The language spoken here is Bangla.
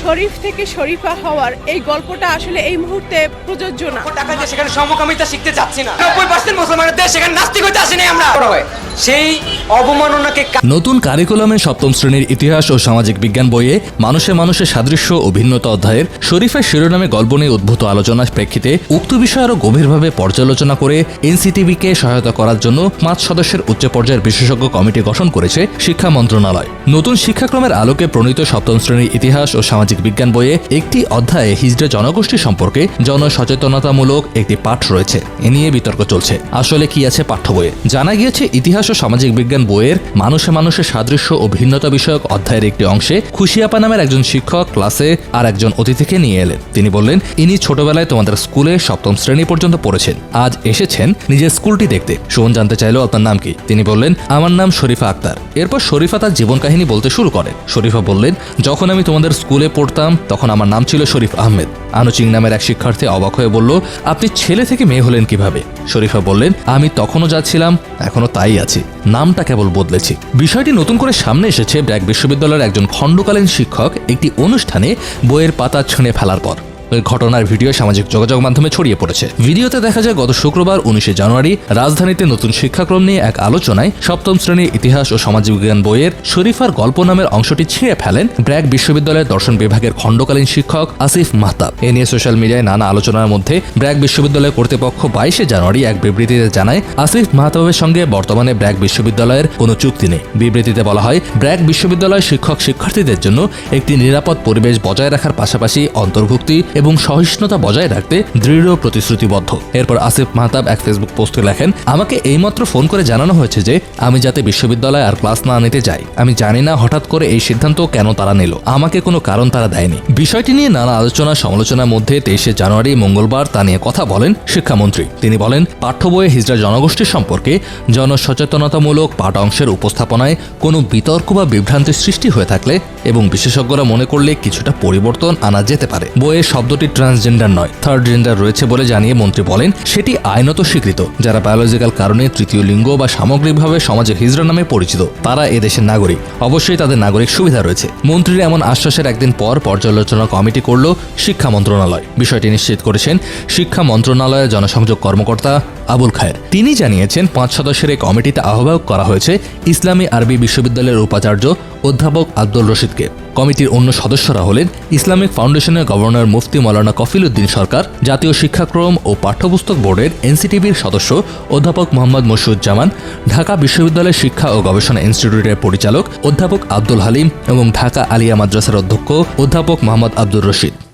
শরীফ থেকে শরীফা হওয়ার এই গল্পটা আসলে এই মুহূর্তে প্রযোজ্য না। টাকা দিয়ে সেখানে সমকামিতা শিখতে যাচ্ছি না। 90% মুসলমানের দেশ, সেখানে নাস্তিক হইতে আসেনি আমরা। সেই অবমাননাকে নতুন কারিকুলামে সপ্তম শ্রেণীর ইতিহাস ও সামাজিক বিজ্ঞান বইয়ে মানুষে মানুষের সাদৃশ্য ও ভিন্নতা অধ্যায়ের শরীফের শিরোনামে গল্প নিয়ে উদ্ভূত আলোচনার প্রেক্ষিতে উক্ত বিষয় আরও গভীরভাবে পর্যালোচনা করে এনসিটিবিকে সহায়তা করার জন্য 5 সদস্যের উচ্চ পর্যায়ের বিশেষজ্ঞ কমিটি গঠন করেছে শিক্ষা মন্ত্রণালয়। নতুন শিক্ষাক্রমের আলোকে প্রণীত সপ্তম শ্রেণীর ইতিহাস ও সামাজিক বিজ্ঞান বইয়ে একটি অধ্যায়ে হিজড়া জনগোষ্ঠী সম্পর্কে জনসচেতনতামূলক একটি পাঠ রয়েছে। এ নিয়ে বিতর্ক চলছে। আসলে কি আছে পাঠ্য বইয়ে? জানা গিয়েছে ইতিহাস ও সামাজিক বিজ্ঞান বইয়ের মানুষে মানুষের সাদৃশ্য ও ভিন্নতা বিষয়ক অধ্যায়ের একটি অংশে খুশিয়াপা নামের একজন শিক্ষক ক্লাসে আর একজন অতিথিকে নিয়ে এলেন। তিনি বললেন, ইনি ছোটবেলায় তোমাদের স্কুলে সপ্তম শ্রেণী পর্যন্ত পড়েছেন, আজ এসেছেন নিজের স্কুলটি দেখতে। শোন জানতে চাইল আপনার নাম কি? তিনি বললেন, আমার নাম শরীফা আক্তার। এরপর শরীফা তার জীবন কাহিনী বলতে শুরু করেন। শরীফা বললেন, যখন আমি তোমাদের স্কুলে পড়তাম তখন আমার নাম ছিল শরীফ আহমেদ। আনুচিং নামের এক শিক্ষার্থী অবাক হয়ে বলল, আপনি ছেলে থেকে মেয়ে হলেন কিভাবে? শরীফা বললেন, আমি তখনও যা ছিলাম এখনো তাই আছি, নামটা কেবল বদলেছি। বিষয়টি নতুন করে সামনে এসেছে ব্র্যাক বিশ্ববিদ্যালয়ের একজন খণ্ডকালীন শিক্ষক একটি অনুষ্ঠানে বইয়ের পাতা ছিঁড়ে ফেলার পর। ওই ঘটনার ভিডিও সামাজিক যোগাযোগ মাধ্যমে ছড়িয়ে পড়েছে। ভিডিওতে দেখা যায় গত শুক্রবার 19 জানুয়ারি রাজধানীতে নতুন শিক্ষাক্রম নিয়ে এক আলোচনায় সপ্তম শ্রেণীর ইতিহাস ও সামাজিক বিজ্ঞান বইয়ের শরীফার গল্প নামের অংশটি ছিঁড়ে ফেলেন ব্র্যাক বিশ্ববিদ্যালয়ের দর্শন বিভাগের খণ্ডকালীন শিক্ষক আসিফ মাহতাব। এ নিয়ে সোশ্যাল মিডিয়ায় নানা আলোচনার মধ্যে ব্র্যাক বিশ্ববিদ্যালয় কর্তৃপক্ষ 22 জানুয়ারি এক বিবৃতিতে জানায়, আসিফ মাহতাবের সঙ্গে বর্তমানে ব্র্যাক বিশ্ববিদ্যালয়ের কোনো চুক্তি নেই। বিবৃতিতে বলা হয়, ব্র্যাক বিশ্ববিদ্যালয় শিক্ষক শিক্ষার্থীদের জন্য একটি নিরাপদ পরিবেশ বজায় রাখার পাশাপাশি অন্তর্ভুক্তি এবং সহিষ্ণুতা বজায় রাখতে দৃঢ় প্রতিশ্রুতিবদ্ধ। এরপর আসিফ মাহতাব এক ফেসবুক পোস্টে লেখেন, আমাকে এইমাত্র ফোন করে জানানো হয়েছে যে আমি যাতে বিশ্ববিদ্যালয়ে আর ক্লাস না নিতে যাই। আমি জানি না হঠাৎ করে এই সিদ্ধান্ত কেন তারা নিল, আমাকে কোনো কারণ তারা দেয়নি। বিষয়টি নিয়ে নানা আলোচনা সমালোচনার মধ্যে 23 জানুয়ারি মঙ্গলবার তা নিয়ে কথা বলেন শিক্ষামন্ত্রী। তিনি বলেন, পাঠ্য বইয়ে হিজড়া জনগোষ্ঠী সম্পর্কে জনসচেতনতামূলক পাঠ অংশের উপস্থাপনায় কোনো বিতর্ক বা বিভ্রান্তির সৃষ্টি হয়ে থাকলে এবং বিশেষজ্ঞরা মনে করলে কিছুটা পরিবর্তন আনা যেতে পারে। বইয়ের শব্দটি ট্রান্সজেন্ডার নয়, থার্ড জেন্ডার রয়েছে বলে জানিয়ে মন্ত্রী বলেন, সেটি আইনত স্বীকৃত। যারা বায়োলজিক্যাল কারণে তৃতীয় লিঙ্গ বা সামগ্রিকভাবে সমাজে হিজড়া নামে পরিচিত তারা এদেশের নাগরিক। অবশ্যই তাদের নাগরিক সুবিধা রয়েছে। মন্ত্রীর এমন আশ্বাসের একদিন পর পর্যালোচনা কমিটি করল শিক্ষা মন্ত্রণালয়। বিষয়টি নিশ্চিত করেছেন শিক্ষা মন্ত্রণালয়ের জনসংযোগ কর্মকর্তা আবুল খায়ের। তিনি জানিয়েছেন 5 সদস্যের এই কমিটিতে আহ্বায়ক করা হয়েছে ইসলামী আরবি বিশ্ববিদ্যালয়ের উপাচার্য অধ্যাপক আব্দুল রশিদকে। কমিটির অন্য সদস্যরা হলেন ইসলামিক ফাউন্ডেশনের গভর্নর মুফতি মাওলানা কফিল উদ্দিন সরকার, জাতীয় শিক্ষাক্রম ও পাঠ্যপুস্তক বোর্ডের এনসিটিবির সদস্য অধ্যাপক মোহাম্মদ মশিউজ্জামান, ঢাকা বিশ্ববিদ্যালয়ের শিক্ষা ও গবেষণা ইনস্টিটিউটের পরিচালক অধ্যাপক আব্দুল হালিম এবং ঢাকা আলিয়া মাদ্রাসার অধ্যক্ষ অধ্যাপক মোহাম্মদ আব্দুর রশিদ।